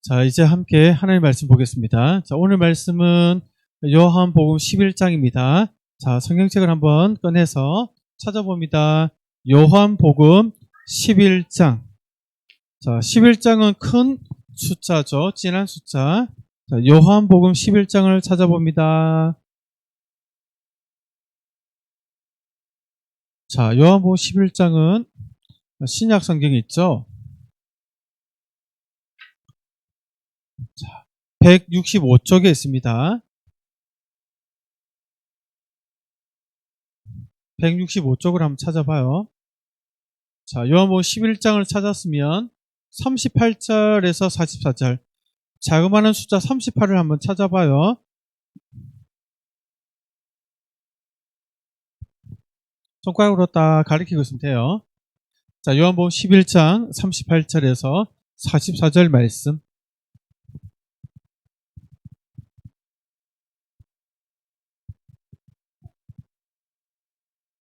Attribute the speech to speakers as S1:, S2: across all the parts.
S1: 자, 이제 함께 하나님의 말씀 보겠습니다. 자, 오늘 말씀은 요한복음 11장입니다. 자, 성경책을 한번 꺼내서 찾아봅니다. 요한복음 11장. 자, 11장은 큰 숫자죠. 진한 숫자. 자, 요한복음 11장을 찾아봅니다. 자, 요한복음 11장은 신약 성경이 있죠. 자, 165쪽에 있습니다. 165쪽을 한번 찾아봐요. 자, 요한복음 11장을 찾았으면 38절에서 44절, 자그마한 숫자 38을 한번 찾아봐요. 손가락으로 딱 가리키고 있으면 돼요. 자, 요한복음 11장 38절에서 44절 말씀.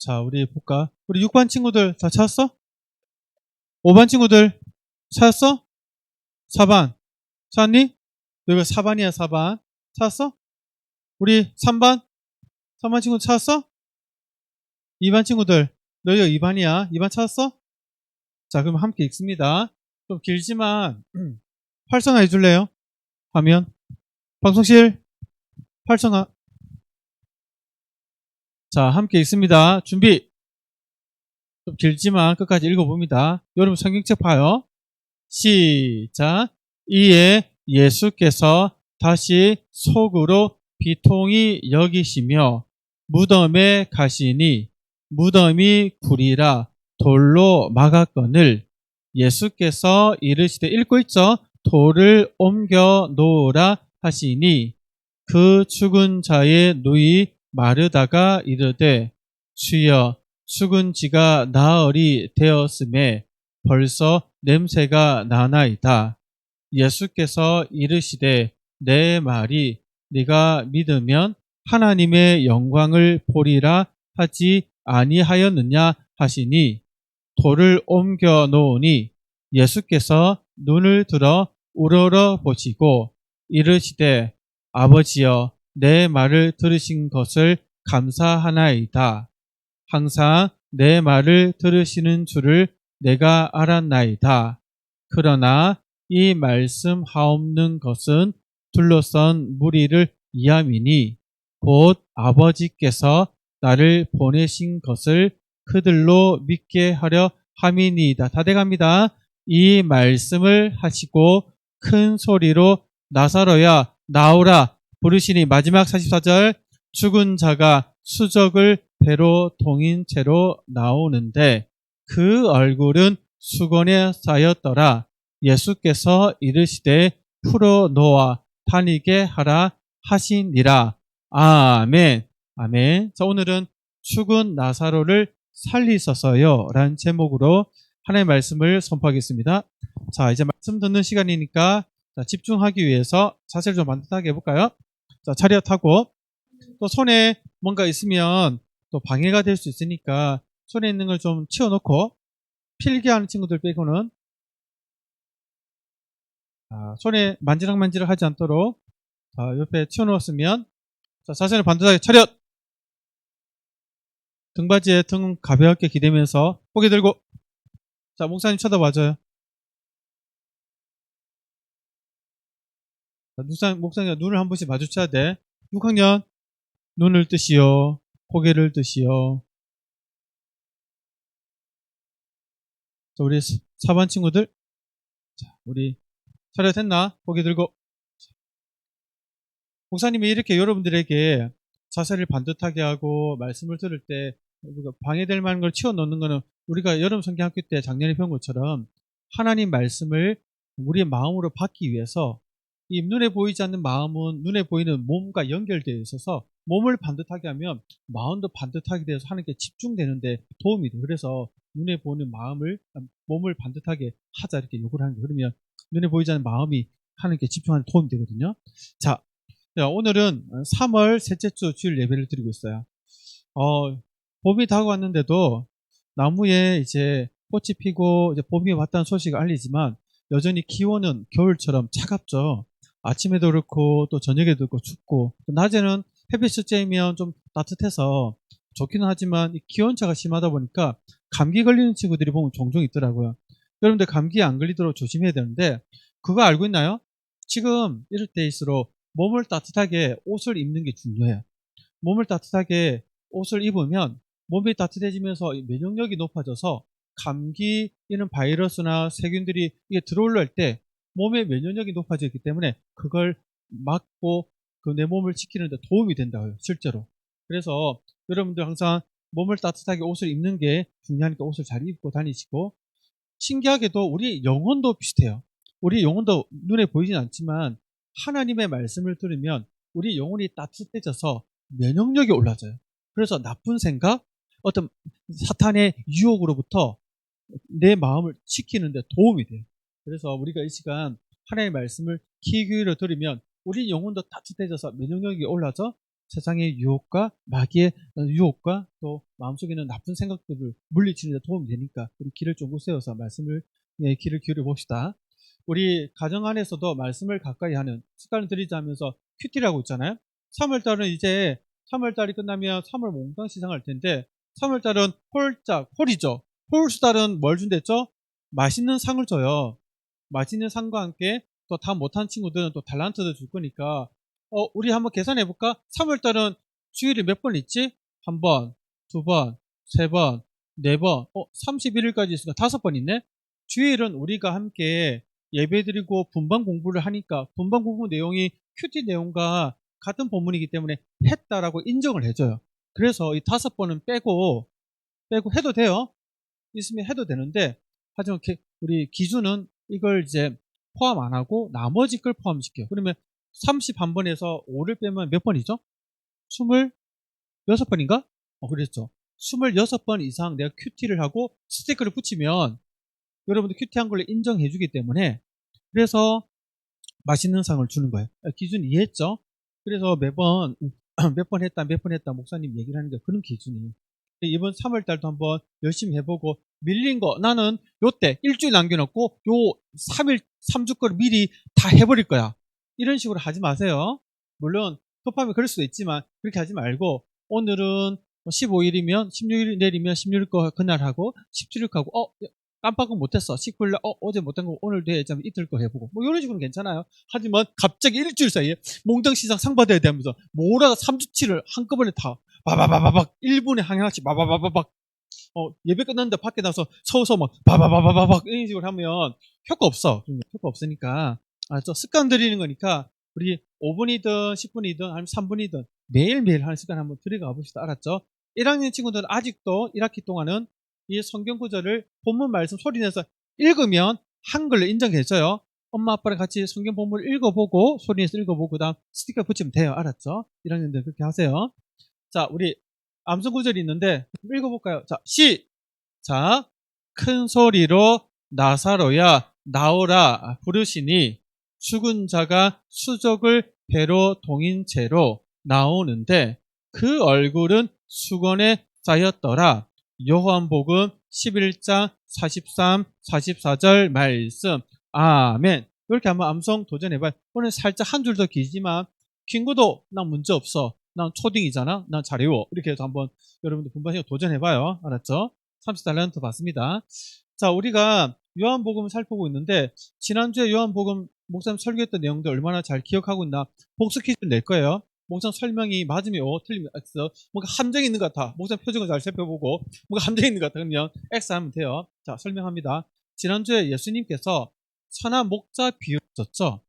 S1: 자, 우리 볼까? 우리 6반 친구들 다 찾았어? 5반 친구들 찾았어? 4반 찾았니? 여기가 4반이야. 4반 찾았어? 우리 3반 친구들 찾았어? 2반 친구들 너희가 2반이야. 2반 찾았어? 자, 그럼 함께 읽습니다. 좀 길지만 활성화 해줄래요? 화면 방송실 활성화. 자, 함께 읽습니다. 준비. 좀 길지만 끝까지 읽어봅니다. 여러분 성경책 봐요. 시작. 이에 예수께서 다시 속으로 비통히 여기시며 무덤에 가시니 무덤이 굴이라 돌로 막았거늘 예수께서 이르시되, 읽고 있죠? 돌을 옮겨 놓으라 하시니 그 죽은 자의 누이 마르다가 이르되, 주여, 죽은 지가 나흘이 되었음에 벌써 냄새가 나나이다. 예수께서 이르시되, 내 말이 네가 믿으면 하나님의 영광을 보리라 하지 아니하였느냐 하시니 돌을 옮겨 놓으니 예수께서 눈을 들어 우러러 보시고 이르시되, 아버지여, 내 말을 들으신 것을 감사하나이다. 항상 내 말을 들으시는 줄을 내가 알았나이다. 그러나 이 말씀 하옵는 것은 둘러선 무리를 이함이니 곧 아버지께서 나를 보내신 것을 그들로 믿게 하려 함이니이다. 다 돼갑니다. 이 말씀을 하시고 큰 소리로 나사로야 나오라 부르시니, 마지막 44절, 죽은 자가 수적을 배로 동인 채로 나오는데 그 얼굴은 수건에 쌓였더라. 예수께서 이르시되 풀어놓아 다니게 하라 하시니라. 아멘. 아멘. 자, 오늘은 죽은 나사로를 살리소서요 라는 제목으로 하나님의 말씀을 선포하겠습니다. 자, 이제 말씀 듣는 시간이니까 집중하기 위해서 자세를 좀 반듯하게 해볼까요? 자, 차렷하고, 또 손에 뭔가 있으면 또 방해가 될 수 있으니까 손에 있는 걸 좀 치워놓고, 필기하는 친구들 빼고는 손에 만지락만지락 하지 않도록 옆에 치워놓았으면, 자, 자세를 반듯하게 차렷! 등받이에 등 가볍게 기대면서 고개 들고, 자, 목사님 쳐다봐줘요. 자, 목사님 눈을 한 번씩 마주쳐야 돼. 6학년 눈을 뜨시오. 고개를 뜨시오. 자, 우리 4반 친구들, 자, 우리 차렷했나? 고개 들고. 목사님이 이렇게 여러분들에게 자세를 반듯하게 하고 말씀을 들을 때 방해될 만한 걸 치워놓는 거는, 우리가 여름 성경학교 때 작년에 배운 것처럼 하나님 말씀을 우리의 마음으로 받기 위해서, 이 눈에 보이지 않는 마음은 눈에 보이는 몸과 연결되어 있어서 몸을 반듯하게 하면 마음도 반듯하게 돼서 하나님께 집중되는데 도움이 돼요. 그래서 눈에 보이는 몸을 반듯하게 하자 이렇게 요구를 하는 거예요. 그러면 눈에 보이지 않는 마음이 하나님께 집중하는 데 도움이 되거든요. 자, 오늘은 3월 셋째 주 주일 예배를 드리고 있어요. 봄이 다가왔는데도 나무에 이제 꽃이 피고 이제 봄이 왔다는 소식을 알리지만, 여전히 기온은 겨울처럼 차갑죠. 아침에도 그렇고 또 저녁에도 그렇고 춥고 또 낮에는 햇빛이 쬐면 좀 따뜻해서 좋기는 하지만 이 기온차가 심하다 보니까 감기 걸리는 친구들이 보면 종종 있더라고요. 여러분들 감기에 안 걸리도록 조심해야 되는데 그거 알고 있나요? 지금 이럴 때일수록 몸을 따뜻하게 옷을 입는 게 중요해요. 몸을 따뜻하게 옷을 입으면 몸이 따뜻해지면서 면역력이 높아져서 감기에는 바이러스나 세균들이 이게 들어올 때 몸의 면역력이 높아지기 때문에 그걸 막고 그 내 몸을 지키는 데 도움이 된다고요, 실제로. 그래서 여러분들 항상 몸을 따뜻하게 옷을 입는 게 중요하니까 옷을 잘 입고 다니시고, 신기하게도 우리 영혼도 비슷해요. 우리 영혼도 눈에 보이진 않지만 하나님의 말씀을 들으면 우리 영혼이 따뜻해져서 면역력이 올라져요. 그래서 나쁜 생각, 어떤 사탄의 유혹으로부터 내 마음을 지키는 데 도움이 돼요. 그래서 우리가 이 시간 하나님의 말씀을 귀 기울여 들으면 우리 영혼도 따뜻해져서 면역력이 올라져 세상의 유혹과 마귀의 유혹과 또 마음속에 있는 나쁜 생각들을 물리치는 데 도움이 되니까 우리 귀를 쫑긋 세워서 말씀을 귀를 기울여 봅시다. 우리 가정 안에서도 말씀을 가까이 하는 습관을 들이자면서 큐티라고 있잖아요. 3월달은 이제 3월달이 끝나면 3월 몽땅 시상할 텐데 3월달은 홀이죠. 홀수달은 뭘 준댔죠? 맛있는 상을 줘요. 맛있는 상과 함께 또 다 못한 친구들은 또 달란트도 줄 거니까 우리 한번 계산해 볼까? 3월달은 주일이 몇 번 있지? 한 번, 두 번, 세 번, 네 번, 31일까지 있으니까 5번 있네? 주일은 우리가 함께 예배드리고 분반 공부를 하니까 분반 공부 내용이 큐티 내용과 같은 본문이기 때문에 했다라고 인정을 해줘요. 그래서 이 5번은 빼고 해도 돼요. 있으면 해도 되는데, 하지만 우리 기준은 이걸 이제 포함 안 하고 나머지 걸 포함시켜요. 그러면 31번에서 5를 빼면 몇 번이죠? 26번인가? 그랬죠. 26번 이상 내가 큐티를 하고 스티커를 붙이면 여러분들 큐티한 걸로 인정해 주기 때문에, 그래서 맛있는 상을 주는 거예요. 기준 이해했죠? 그래서 매번 몇 번 했다 목사님 얘기를 하는 게 그런 기준이에요. 이번 3월 달도 한번 열심히 해보고, 밀린 거 나는 요때 일주일 남겨놓고 요 3일 3주 거를 미리 다 해버릴 거야, 이런 식으로 하지 마세요. 물론 급하면 그럴 수도 있지만 그렇게 하지 말고, 오늘은 15일이면 16일 내리면 16일 거 그날 하고 17일 거 하고 깜빡은 못했어. 19일날 어제 못한 거 오늘도 해야지 하면 이틀 거 해보고 뭐 이런 식으로 괜찮아요. 하지만 갑자기 일주일 사이에 몽땅시장 상 받아야 되면서 뭐라가 3주치를 한꺼번에 다 바바바바박 1분에 하나씩 바바바바박 예배 끝났는데 밖에 나서 서서 막 바바바바박 이런 식으로 하면 효과 없어. 효과 없으니까 습관 들이는 거니까 우리 5분이든 10분이든 아니면 3분이든 매일매일 하는 습관 한번 들어가 봅시다. 알았죠? 1학년 친구들은 아직도 1학기 동안은 이 성경 구절을 본문 말씀 소리내서 읽으면 한글로 인정해줘요. 엄마 아빠랑 같이 성경 본문을 읽어보고 소리내서 읽어보고 그 다음 스티커 붙이면 돼요. 알았죠? 1학년들 그렇게 하세요. 자, 우리 암송 구절이 있는데 읽어볼까요? 자, 시작. 큰 소리로 나사로야 나오라 부르시니 죽은 자가 수족을 배로 동인 채로 나오는데 그 얼굴은 수건에 쌓였더라. 요한복음 11장 43, 44절 말씀. 아멘. 이렇게 한번 암송 도전해봐요. 오늘 살짝 한 줄 더 길지만 긴 것도 난 문제 없어. 난 초딩이잖아. 난 잘 외워. 이렇게 해서 한번 여러분들 분반식으로 도전해봐요. 알았죠? 30달란트 받습니다. 자, 우리가 요한복음을 살펴보고 있는데 지난주에 요한복음 목사님 설교했던 내용들 얼마나 잘 기억하고 있나 복수 퀴즈 낼 거예요. 목사님 설명이 맞으면 O, 틀리면 X. 뭔가 함정이 있는 것 같아. 목사님 표정을 잘 살펴보고 뭔가 함정이 있는 것 같아. 그러면 X 하면 돼요. 자, 설명합니다. 지난주에 예수님께서 선한 목자 비유를 썼죠.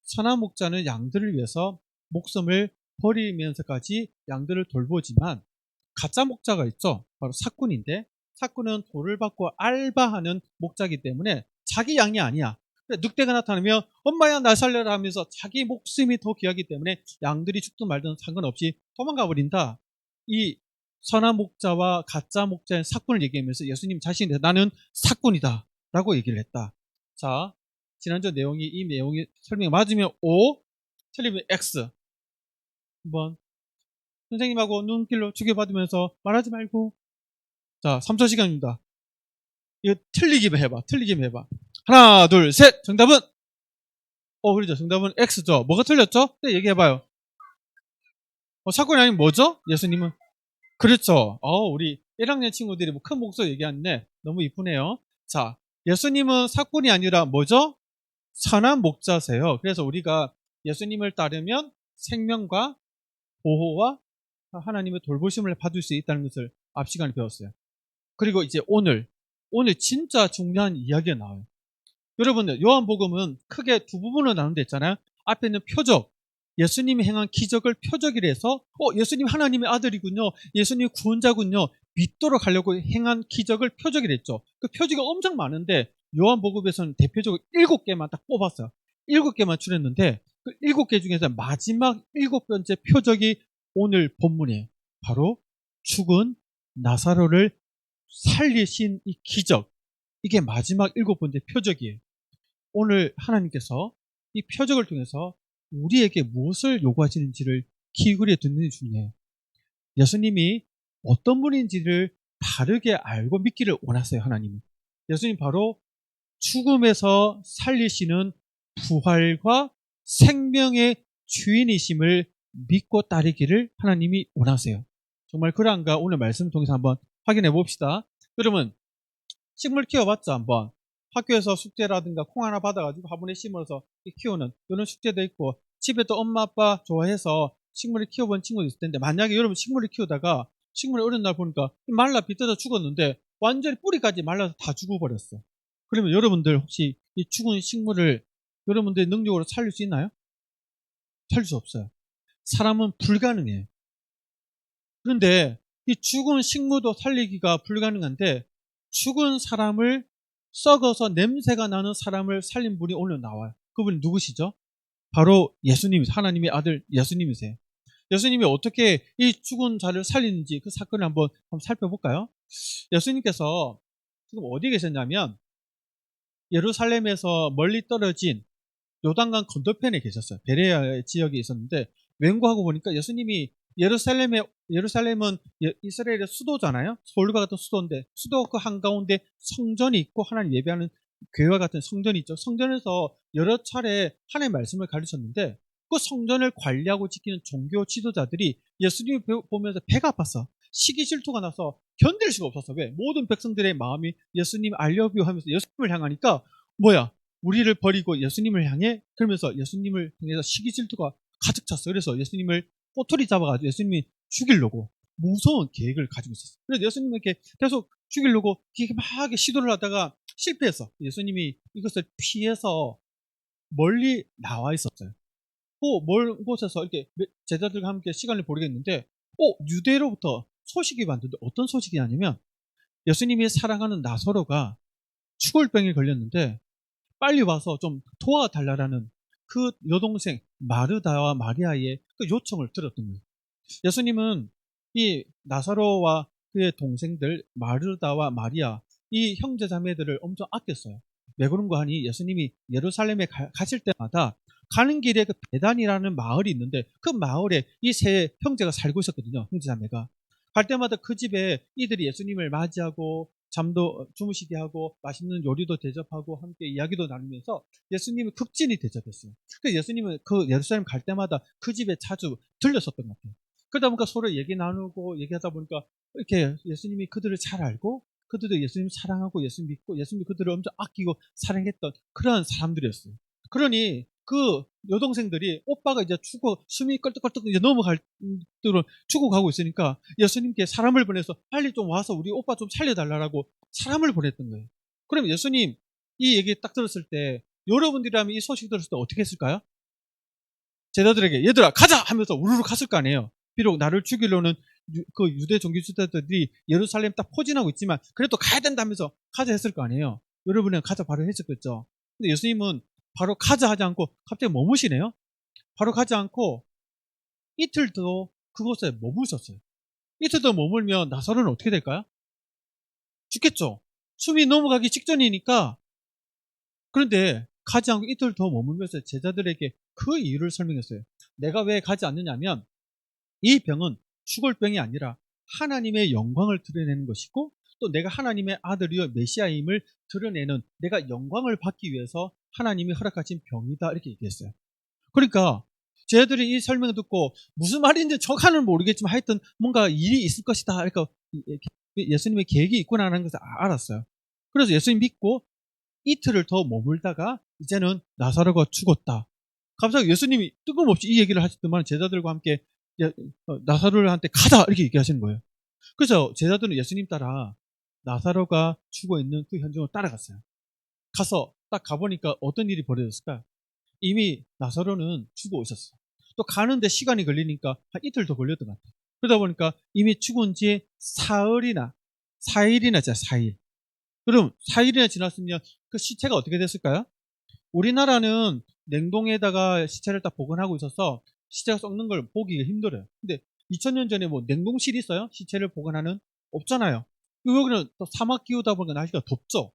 S1: 선한 목자는 양들을 위해서 목숨을 버리면서까지 양들을 돌보지만 가짜 목자가 있죠. 바로 사꾼인데 사꾼은 돈을 받고 알바하는 목자이기 때문에 자기 양이 아니야. 늑대가 나타나면 엄마야 날 살려라 하면서 자기 목숨이 더 귀하기 때문에 양들이 죽든 말든 상관없이 도망가 버린다. 이 선한 목자와 가짜 목자의 사꾼을 얘기하면서 예수님 자신이 나는 사꾼이다 라고 얘기를 했다. 자, 지난주 내용이 이 내용이 설명이 맞으면 O, 틀리면 X. 한번 선생님하고 눈길로 주고받으면서 말하지 말고. 자, 3초 시간입니다. 이거 틀리기만 해봐. 하나, 둘, 셋. 정답은? 그렇죠. 정답은 X죠. 뭐가 틀렸죠? 네, 얘기해봐요. 사건이 아니면 뭐죠? 예수님은? 그렇죠. 우리 1학년 친구들이 뭐 큰 목소리 얘기하는데 너무 이쁘네요. 자, 예수님은 사건이 아니라 뭐죠? 선한 목자세요. 그래서 우리가 예수님을 따르면 생명과 보호와 하나님의 돌보심을 받을 수 있다는 것을 앞 시간에 배웠어요. 그리고 이제 오늘 진짜 중요한 이야기가 나와요. 여러분들, 요한복음은 크게 두 부분으로 나눈데 있잖아요. 앞에 있는 표적, 예수님이 행한 기적을 표적이라 해서 예수님 하나님의 아들이군요, 예수님이 구원자군요, 믿도록 하려고 행한 기적을 표적이라 했죠. 그 표적이 엄청 많은데 요한복음에서는 대표적으로 7개만 딱 뽑았어요. 7개만 추렸는데 그 7개 중에서 마지막 7번째 표적이 오늘 본문이에요. 바로 죽은 나사로를 살리신 이 기적, 이게 마지막 7번째 표적이에요. 오늘 하나님께서 이 표적을 통해서 우리에게 무엇을 요구하시는지를 기울여 듣는 게 중요해요. 예수님이 어떤 분인지를 바르게 알고 믿기를 원하세요, 하나님은. 예수님 바로 죽음에서 살리시는 부활과 생명의 주인이심을 믿고 따르기를 하나님이 원하세요. 정말 그런가 오늘 말씀을 통해서 한번 확인해 봅시다. 그러면 식물 키워봤죠, 한번. 학교에서 숙제라든가 콩 하나 받아가지고 화분에 심어서 키우는 이런 숙제도 있고, 집에 또 엄마 아빠 좋아해서 식물을 키워본 친구도 있을 텐데, 만약에 여러분 식물을 키우다가 식물이 어느 날 보니까 말라 비틀어져 죽었는데 완전히 뿌리까지 말라서 다 죽어버렸어. 그러면 여러분들 혹시 이 죽은 식물을 여러분들의 능력으로 살릴 수 있나요? 살릴 수 없어요. 사람은 불가능해요. 그런데 이 죽은 식물도 살리기가 불가능한데 죽은 사람을, 썩어서 냄새가 나는 사람을 살린 분이 오늘 나와요. 그분이 누구시죠? 바로 예수님, 하나님의 아들 예수님이세요. 예수님이 어떻게 이 죽은 자를 살리는지 그 사건을 한번 살펴볼까요? 예수님께서 지금 어디 계셨냐면 예루살렘에서 멀리 떨어진 요단강 건너편에 계셨어요. 베레아 지역에 있었는데, 맹구하고 보니까 예수님이 예루살렘은 이스라엘의 수도잖아요. 서울과 같은 수도인데 수도 그 한가운데 성전이 있고 하나님 예배하는 교회와 같은 성전이 있죠. 성전에서 여러 차례 하나님의 말씀을 가르쳤는데 그 성전을 관리하고 지키는 종교 지도자들이 예수님을 보면서 배가 아팠어. 시기 질투가 나서 견딜 수가 없었어. 왜? 모든 백성들의 마음이 예수님 알려뷰 하면서 예수님을 향하니까 뭐야? 우리를 버리고 예수님을 향해, 그러면서 예수님을 향해서 시기 질투가 가득 찼어요. 그래서 예수님을 꼬투리 잡아가지고 예수님이 죽이려고 무서운 계획을 가지고 있었어요. 그래서 예수님에게 계속 죽이려고 막 시도를 하다가 실패했어. 예수님이 이것을 피해서 멀리 나와 있었어요. 멀 곳에서 이렇게 제자들과 함께 시간을 보내겠는데 유대로부터 소식이 왔는데, 어떤 소식이냐면 예수님이 사랑하는 나사로가 죽을 병에 걸렸는데 빨리 와서 좀 도와달라는 그 여동생 마르다와 마리아의 그 요청을 들었던 거예요. 예수님은 이 나사로와 그의 동생들 마르다와 마리아, 이 형제 자매들을 엄청 아꼈어요. 왜 그런가 하니 예수님이 예루살렘에 가실 때마다 가는 길에 그 베단이라는 마을이 있는데 그 마을에 이 세 형제가 살고 있었거든요. 형제 자매가. 갈 때마다 그 집에 이들이 예수님을 맞이하고 잠도 주무시게 하고 맛있는 요리도 대접하고 함께 이야기도 나누면서 예수님을 극진히 대접했어요. 그래서 예수님은 그 예루살렘 갈 때마다 그 집에 자주 들렸었던 것 같아요. 그러다 보니까 서로 얘기 나누고 얘기하다 보니까 이렇게 예수님이 그들을 잘 알고 그들도 예수님 사랑하고 예수님 믿고 예수님이 그들을 엄청 아끼고 사랑했던 그런 사람들이었어요. 그러니 그 여동생들이 오빠가 이제 죽어 숨이 껄떡껄떡 이제 넘어갈 때로 죽어가고 있으니까 예수님께 사람을 보내서 빨리 좀 와서 우리 오빠 좀 살려달라고 사람을 보냈던 거예요. 그럼 예수님 이 얘기 딱 들었을 때 여러분들이라면 이 소식 들었을 때 어떻게 했을까요? 제자들에게 얘들아 가자 하면서 우르르 갔을 거 아니에요. 비록 나를 죽이려는 그 유대 종교 지도자들이 예루살렘 딱 포진하고 있지만 그래도 가야 된다면서 가자 했을 거 아니에요. 여러분은 가자 바로 했었겠죠. 근데 예수님은 바로 가자 하지 않고 갑자기 머무시네요. 바로 가지 않고 이틀 더 그곳에 머무셨어요. 이틀 더 머물면 나사로는 어떻게 될까요? 죽겠죠. 숨이 넘어가기 직전이니까. 그런데 가지 않고 이틀 더 머물면서 제자들에게 그 이유를 설명했어요. 내가 왜 가지 않느냐면 이 병은 죽을 병이 아니라 하나님의 영광을 드러내는 것이고 또 내가 하나님의 아들이요 메시아임을 드러내는 내가 영광을 받기 위해서 하나님이 허락하신 병이다 이렇게 얘기했어요. 그러니까 쟤들이 이 설명을 듣고 무슨 말인지 정확히는 모르겠지만 하여튼 뭔가 일이 있을 것이다. 그러니까 예수님의 계획이 있구나라는 것을 알았어요. 그래서 예수님 믿고 이틀을 더 머물다가 이제는 나사로가 죽었다. 갑자기 예수님이 뜬금없이 이 얘기를 하셨더만 제자들과 함께 나사로한테 가자 이렇게 얘기하시는 거예요. 그래서 제자들은 예수님 따라 나사로가 죽어 있는 그 현장으로 따라갔어요. 가서 딱 가보니까 어떤 일이 벌어졌을까? 이미 나사로는 죽어 있었어. 또 가는데 시간이 걸리니까 한 이틀 더 걸렸던 것 같아요. 그러다 보니까 이미 죽은 지 4일이나 자 4일. 그럼 4일이나 지났으면 그 시체가 어떻게 됐을까요? 우리나라는 냉동에다가 시체를 딱 보관하고 있어서 시체가 썩는 걸 보기가 힘들어요. 근데 2000년 전에 뭐 냉동실이 있어요? 시체를 보관하는? 없잖아요. 여기는 또 사막 기후다 보니까 날씨가 덥죠.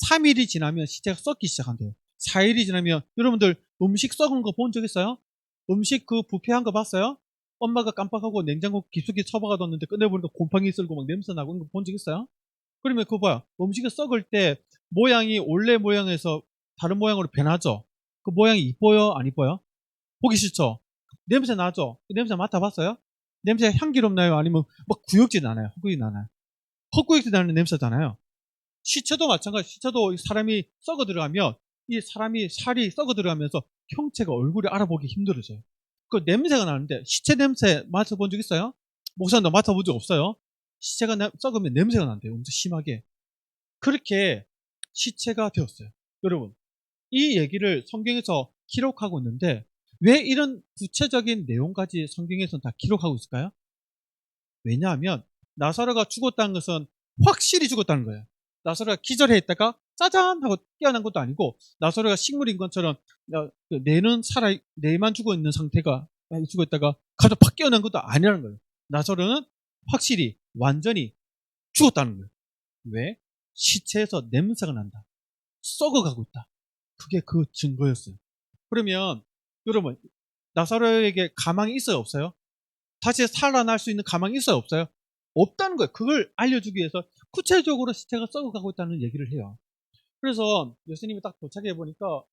S1: 3일이 지나면 시체가 썩기 시작한대요. 4일이 지나면 여러분들 음식 썩은 거 본 적 있어요? 음식 그 부패한 거 봤어요? 엄마가 깜빡하고 냉장고 깊숙이 처박아 뒀는데 꺼내보니까 곰팡이 쓸고 막 냄새 나고 이런 거 본 적 있어요? 그러면 그거 봐요. 음식이 썩을 때 모양이 원래 모양에서 다른 모양으로 변하죠? 그 모양이 이뻐요? 안 이뻐요? 보기 싫죠? 냄새 나죠? 그 냄새 맡아봤어요? 냄새 향기롭나요? 아니면 막 구역질 나나요? 헛구역질 나나요? 헛구역질 나는 냄새잖아요. 시체도 마찬가지. 시체도 사람이 썩어 들어가면 이 사람이 살이 썩어 들어가면서 형체가 얼굴이 알아보기 힘들어져요. 그 냄새가 나는데 시체 냄새 맡아본 적 있어요? 목사님도 맡아본 적 없어요? 시체가 썩으면 냄새가 난대요. 엄청 심하게. 그렇게 시체가 되었어요. 여러분, 이 얘기를 성경에서 기록하고 있는데 왜 이런 구체적인 내용까지 성경에서는 다 기록하고 있을까요? 왜냐하면 나사로가 죽었다는 것은 확실히 죽었다는 거예요. 나사로가 기절해 있다가 짜잔 하고 깨어난 것도 아니고 나사로가 식물인 것처럼 뇌만 죽어 있는 상태가 죽어 있다가 갑자기 팍 깨어난 것도 아니라는 거예요. 나사로는 확실히 완전히 죽었다는 거예요. 왜? 시체에서 냄새가 난다. 썩어가고 있다. 그게 그 증거였어요. 그러면 여러분 나사로에게 가망이 있어요 없어요? 다시 살아날 수 있는 가망이 있어요 없어요? 없다는 거예요. 그걸 알려주기 위해서 구체적으로 시체가 썩어가고 있다는 얘기를 해요. 그래서 예수님이 딱 도착해 보니까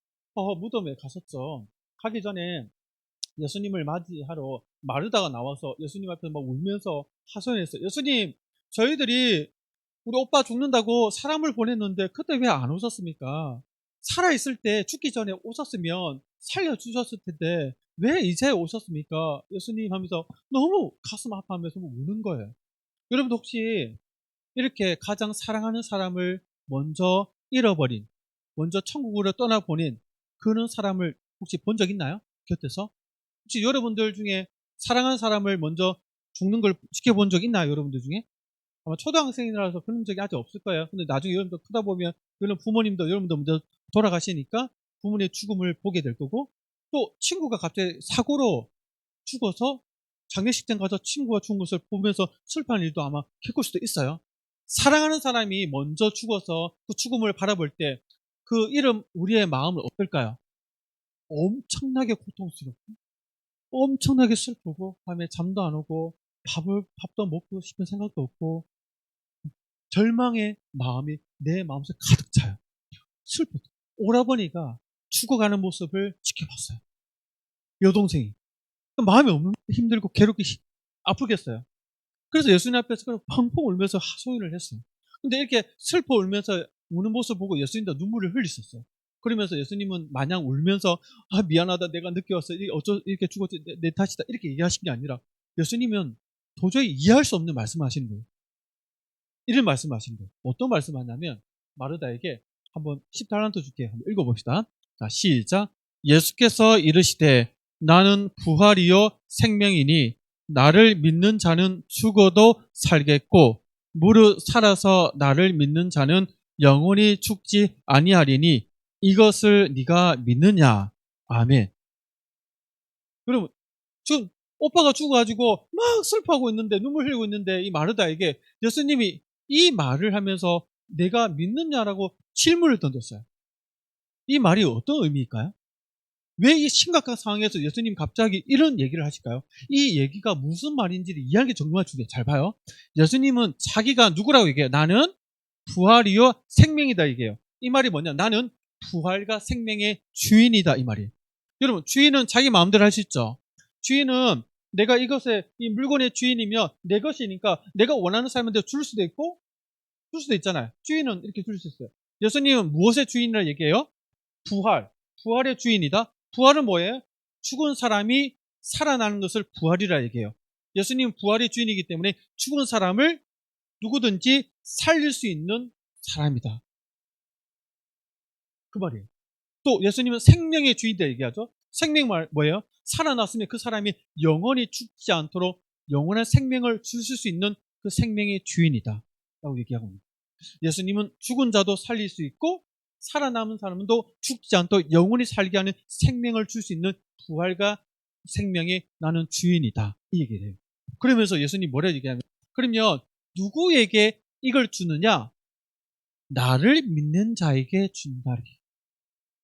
S1: 무덤에 갔었죠. 가기 전에 예수님을 맞이하러 마르다가 나와서 예수님 앞에 막 울면서 하소연했어요. 예수님, 저희들이 우리 오빠 죽는다고 사람을 보냈는데 그때 왜 안 오셨습니까? 살아있을 때 죽기 전에 오셨으면 살려주셨을 텐데 왜 이제 오셨습니까? 예수님 하면서 너무 가슴 아파하면서 우는 거예요. 여러분도 혹시 이렇게 가장 사랑하는 사람을 먼저 잃어버린, 먼저 천국으로 떠나보낸 그런 사람을 혹시 본 적 있나요? 곁에서? 혹시 여러분들 중에 사랑하는 사람을 먼저 죽는 걸 지켜본 적 있나요? 여러분들 중에? 아마 초등학생이라서 그런 적이 아직 없을 거예요. 근데 나중에 여러분들 크다 보면 여러분 부모님도 여러분도 먼저 돌아가시니까 부모님의 죽음을 보게 될 거고 또 친구가 갑자기 사고로 죽어서 장례식장 가서 친구가 죽은 것을 보면서 슬퍼하는 일도 아마 겪을 수도 있어요. 사랑하는 사람이 먼저 죽어서 그 죽음을 바라볼 때 그 이름 우리의 마음은 어떨까요? 엄청나게 고통스럽고 엄청나게 슬프고 밤에 잠도 안 오고 밥도 먹고 싶은 생각도 없고 절망의 마음이 내 마음속에 가득 차요. 슬퍼. 오라버니가 죽어가는 모습을 지켜봤어요. 여동생이. 마음이 없는 힘들고 괴롭게 아프겠어요. 그래서 예수님 앞에서 펑펑 울면서 하소연을 했어요. 근데 이렇게 슬퍼 울면서 우는 모습 보고 예수님도 눈물을 흘리셨어요. 그러면서 예수님은 마냥 울면서 미안하다 내가 늦게 왔어 이렇게 죽었지 내 탓이다 이렇게 얘기하신 게 아니라 예수님은 도저히 이해할 수 없는 말씀하시는 거예요. 이런 말씀하신 거예요. 어떤 말씀하냐면 마르다에게 한번 10달란트 줄게 한번 읽어봅시다. 자, 시작. 예수께서 이르시되 나는 부활이요 생명이니 나를 믿는 자는 죽어도 살겠고 무릇 살아서 나를 믿는 자는 영원히 죽지 아니하리니 이것을 네가 믿느냐? 아멘. 여러분 지금 오빠가 죽어가지고 막 슬퍼하고 있는데 눈물 흘리고 있는데 이 마르다에게 예수님이 이 말을 하면서 내가 믿느냐라고 질문을 던졌어요. 이 말이 어떤 의미일까요? 왜 이 심각한 상황에서 예수님 갑자기 이런 얘기를 하실까요? 이 얘기가 무슨 말인지를 이해하기 정말 중요해요. 잘 봐요. 예수님은 자기가 누구라고 얘기해요? 나는 부활이요 생명이다 이게요. 이 말이 뭐냐? 나는 부활과 생명의 주인이다 이 말이에요. 여러분 주인은 자기 마음대로 할 수 있죠. 주인은 내가 이것의 이 물건의 주인이며 내 것이니까 내가 원하는 사람한테 줄 수도 있고 줄 수도 있잖아요. 주인은 이렇게 줄 수 있어요. 예수님은 무엇의 주인이라 얘기해요? 부활. 부활의 주인이다. 부활은 뭐예요? 죽은 사람이 살아나는 것을 부활이라 얘기해요. 예수님은 부활의 주인이기 때문에 죽은 사람을 누구든지 살릴 수 있는 사람이다. 그 말이에요. 또 예수님은 생명의 주인이다 얘기하죠. 생명 말 뭐예요? 살아났으면 그 사람이 영원히 죽지 않도록 영원한 생명을 주실 수 있는 그 생명의 주인이다 라고 얘기하고 있습니다. 예수님은 죽은 자도 살릴 수 있고 살아남은 사람도 죽지 않도록 영원히 살게 하는 생명을 줄 수 있는 부활과 생명의 나는 주인이다 이 얘기를 해요. 그러면서 예수님이 뭐라 얘기하냐면 그러면 누구에게 이걸 주느냐? 나를 믿는 자에게 준다.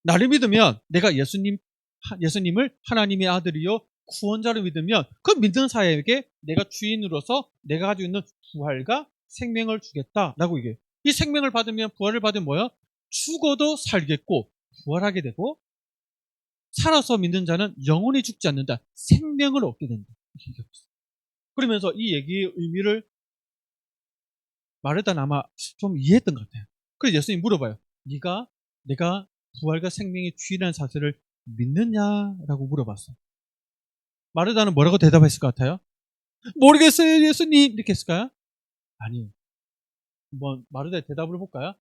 S1: 나를 믿으면 내가 예수님을 하나님의 아들이요 구원자로 믿으면 그 믿는 사람에게 내가 주인으로서 내가 가지고 있는 부활과 생명을 주겠다라고 얘기해요. 이 생명을 받으면 부활을 받으면 뭐야? 죽어도 살겠고 부활하게 되고 살아서 믿는 자는 영원히 죽지 않는다. 생명을 얻게 된다. 이렇게 얘기하고 있어요. 그러면서 이 얘기의 의미를 마르다는 아마 좀 이해했던 것 같아요. 그래서 예수님이 물어봐요. 네가 내가 부활과 생명의 주인이라는 사실을 믿느냐라고 물어봤어요. 마르다는 뭐라고 대답했을 것 같아요? 모르겠어요 예수님 이렇게 했을까요? 아니요. 한번 마르다의 대답을 볼까요?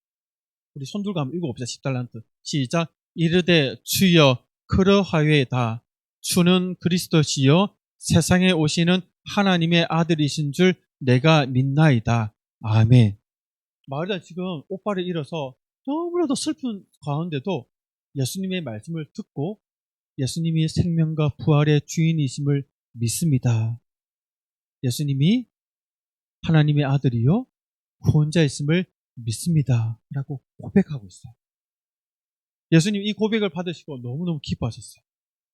S1: 우리 손 들고 한번 읽어봅시다. 10달란트 시작. 이르되 주여 그러하외다 주는 그리스도시요 세상에 오시는 하나님의 아들이신 줄 내가 믿나이다. 아멘. 마르다는 지금 오빠를 잃어서 너무나도 슬픈 가운데도 예수님의 말씀을 듣고 예수님이 생명과 부활의 주인이심을 믿습니다. 예수님이 하나님의 아들이요 구원자이심을 믿습니다. 라고 고백하고 있어요. 예수님 이 고백을 받으시고 너무너무 기뻐하셨어요.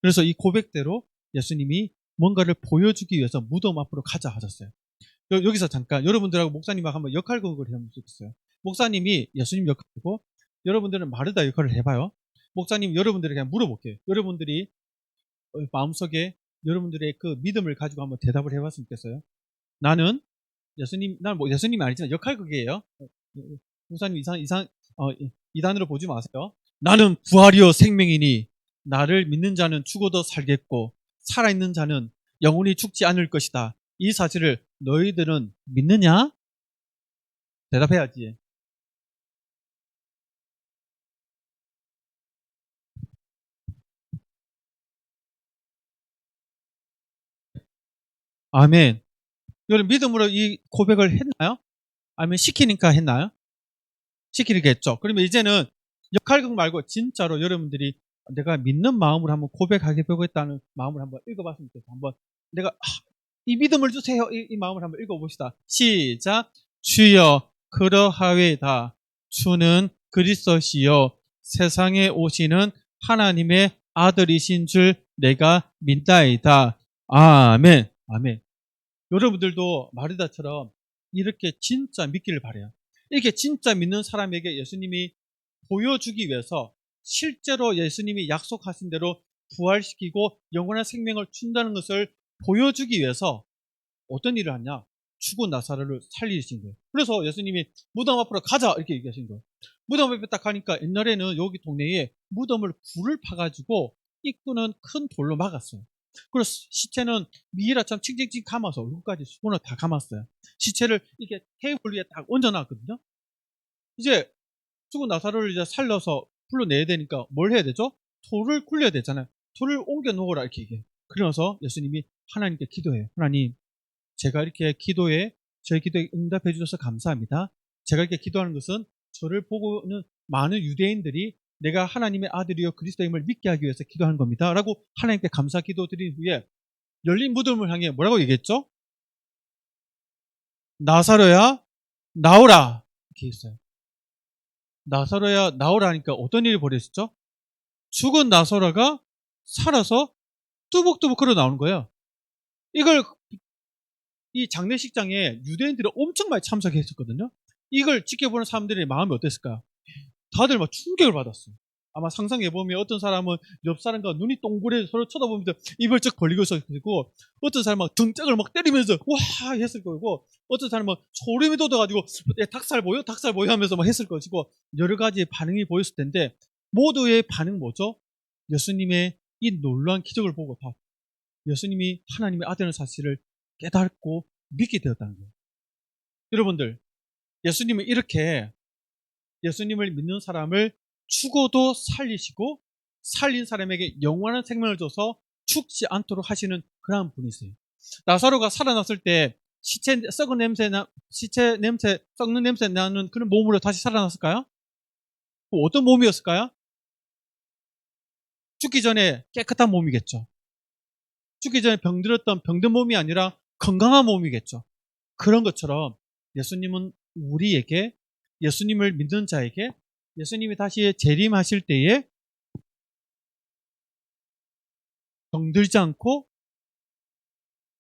S1: 그래서 이 고백대로 예수님이 뭔가를 보여주기 위해서 무덤 앞으로 가자 하셨어요. 여기서 잠깐 여러분들하고 목사님하고 한번 역할극을 해볼 수 있어요. 목사님이 예수님 역할이고 여러분들은 마르다 역할을 해봐요. 목사님 여러분들에게 그냥 물어볼게요. 여러분들이 마음속에 여러분들의 그 믿음을 가지고 한번 대답을 해봤으면 좋겠어요. 나는 난 뭐 예수님이 아니지만 역할극이에요. 목사님 이단으로 보지 마세요. 나는 부활이요 생명이니 나를 믿는 자는 죽어도 살겠고 살아있는 자는 영원히 죽지 않을 것이다. 이 사실을 너희들은 믿느냐? 대답해야지. 아멘. 여러분 믿음으로 이 고백을 했나요? 아니면 시키니까 했나요? 시키니까 했죠. 그러면 이제는 역할극 말고 진짜로 여러분들이 내가 믿는 마음으로 한번 고백하게 보겠다는 마음을 한번 읽어봤으면 좋겠어요. 한번 내가 이 믿음을 주세요. 이 마음을 한번 읽어봅시다. 시작. 주여 그러하외다. 주는 그리스도시요 세상에 오시는 하나님의 아들이신 줄 내가 믿나이다. 아멘. 아멘. 여러분들도 마르다처럼 이렇게 진짜 믿기를 바라요. 이렇게 진짜 믿는 사람에게 예수님이 보여주기 위해서 실제로 예수님이 약속하신 대로 부활시키고 영원한 생명을 준다는 것을 보여주기 위해서 어떤 일을 하냐? 죽은 나사로를 살리신 거예요. 그래서 예수님이 무덤 앞으로 가자 이렇게 얘기하신 거예요. 무덤 앞에 딱 가니까 옛날에는 여기 동네에 무덤을 굴을 파가지고 입구는 큰 돌로 막았어요. 그리고 시체는 미이라처럼 칭칭칭 감아서 얼굴까지 손을 다 감았어요. 시체를 이렇게 테이블 위에 딱 얹어놨거든요. 이제 죽은 나사로를 이제 살려서 불러내야 되니까 뭘 해야 되죠? 돌을 굴려야 되잖아요. 돌을 옮겨 놓으라 이렇게 얘기해요. 그러면서 예수님이 하나님께 기도해요. 하나님, 제가 이렇게 저희 기도에 응답해 주셔서 감사합니다. 제가 이렇게 기도하는 것은 저를 보고는 많은 유대인들이 내가 하나님의 아들이요 그리스도임을 믿게 하기 위해서 기도하는 겁니다. 라고 하나님께 감사 기도 드린 후에 열린 무덤을 향해 뭐라고 얘기했죠? 나사로야 나오라 이렇게 했어요. 나사로야 나오라니까 어떤 일이 벌어졌죠? 죽은 나사로가 살아서 뚜벅뚜벅 걸어 나오는 거예요. 이걸 이 장례식장에 유대인들이 엄청 많이 참석했었거든요. 이걸 지켜보는 사람들의 마음이 어땠을까요? 다들 막 충격을 받았어요. 아마 상상해보면 어떤 사람은 옆 사람과 눈이 동그래 서로 쳐다보면서 입을 쩍 벌리고 있었고, 어떤 사람은 막 등짝을 막 때리면서 와 했을 거고, 어떤 사람은 소름이 돋아가지고 닭살 보여? 닭살 보여? 하면서 막 했을 것이고, 여러 가지 반응이 보였을 텐데, 모두의 반응 뭐죠? 예수님의 이 놀라운 기적을 보고 다 예수님이 하나님의 아들의 사실을 깨닫고 믿게 되었다는 거예요. 여러분들, 예수님은 이렇게 예수님을 믿는 사람을 죽어도 살리시고 살린 사람에게 영원한 생명을 줘서 죽지 않도록 하시는 그런 분이세요. 나사로가 살아났을 때 시체 썩은 냄새 썩는 냄새 나는 그런 몸으로 다시 살아났을까요? 어떤 몸이었을까요? 죽기 전에 깨끗한 몸이겠죠. 죽기 전에 병들었던 병든 몸이 아니라 건강한 몸이겠죠. 그런 것처럼 예수님은 우리에게, 예수님을 믿는 자에게 예수님이 다시 재림하실 때에 병들지 않고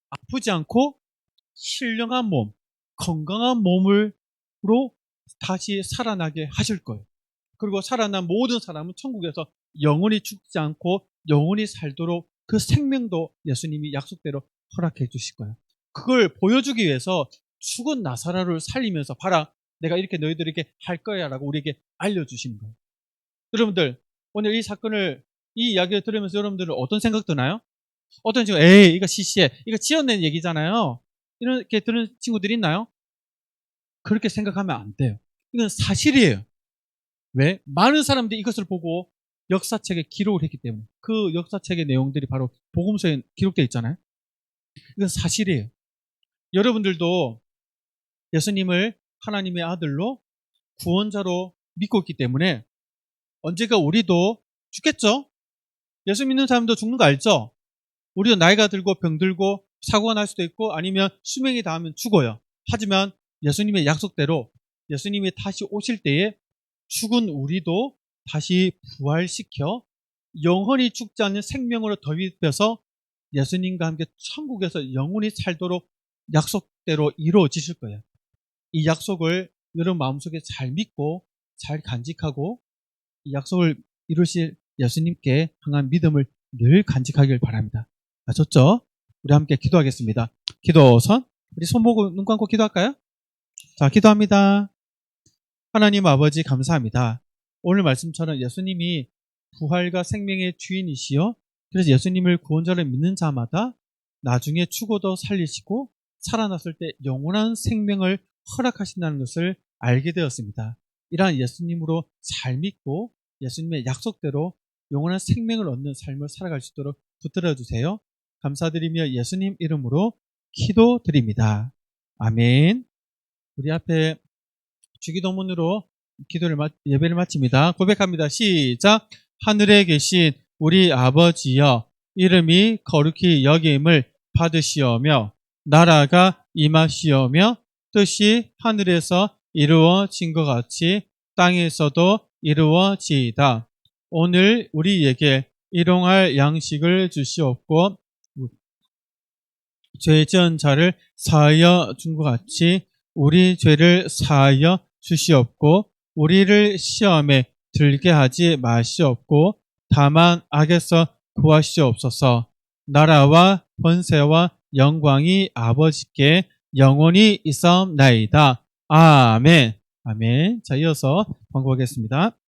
S1: 아프지 않고 신령한 몸, 건강한 몸으로 다시 살아나게 하실 거예요. 그리고 살아난 모든 사람은 천국에서 영원히 죽지 않고 영원히 살도록 그 생명도 예수님이 약속대로 허락해 주실 거예요. 그걸 보여주기 위해서 죽은 나사로를 살리면서 봐라, 내가 이렇게 너희들에게 할 거야 라고 우리에게 알려주신 거예요. 여러분들, 오늘 이 사건을, 이 이야기를 들으면서 여러분들은 어떤 생각 드나요? 어떤 친구, 에이 이거 시시해, 이거 지어낸 얘기잖아요, 이렇게 들은 친구들이 있나요? 그렇게 생각하면 안 돼요. 이건 사실이에요. 왜? 많은 사람들이 이것을 보고 역사책에 기록을 했기 때문에. 그 역사책의 내용들이 바로 복음서에 기록되어 있잖아요. 이건 사실이에요. 여러분들도 예수님을 하나님의 아들로 구원자로 믿고 있기 때문에 언젠가 우리도 죽겠죠? 예수 믿는 사람도 죽는 거 알죠? 우리도 나이가 들고 병들고 사고가 날 수도 있고 아니면 수명이 닿으면 죽어요. 하지만 예수님의 약속대로 예수님이 다시 오실 때에 죽은 우리도 다시 부활시켜 영원히 죽지 않는 생명으로 덧입혀서 예수님과 함께 천국에서 영원히 살도록 약속대로 이루어지실 거예요. 이 약속을 여러분 마음속에 잘 믿고 잘 간직하고 이 약속을 이루실 예수님께 향한 믿음을 늘 간직하길 바랍니다. 아셨죠? 우리 함께 기도하겠습니다. 기도선, 우리 손 보고 눈 감고 기도할까요? 자, 기도합니다. 하나님 아버지 감사합니다. 오늘 말씀처럼 예수님이 부활과 생명의 주인이시여, 그래서 예수님을 구원자로 믿는 자마다 나중에 죽어도 살리시고 살아났을 때 영원한 생명을 허락하신다는 것을 알게 되었습니다. 이러한 예수님으로 잘 믿고 예수님의 약속대로 영원한 생명을 얻는 삶을 살아갈 수 있도록 붙들어 주세요. 감사드리며 예수님 이름으로 기도드립니다. 아멘. 우리 앞에 주기도문으로 예배를 마칩니다. 고백합니다. 시작. 하늘에 계신 우리 아버지여, 이름이 거룩히 여김을 받으시오며 나라가 임하시오며 뜻이 하늘에서 이루어진 것 같이 땅에서도 이루어지이다. 오늘 우리에게 일용할 양식을 주시옵고 죄 지은 자를 사하여 준 것 같이 우리 죄를 사하여 주시옵고 우리를 시험에 들게 하지 마시옵고 다만 악에서 구하시옵소서. 나라와 권세와 영광이 아버지께 영원히 있사옵나이다. 아멘. 아멘. 자, 이어서 광고하겠습니다.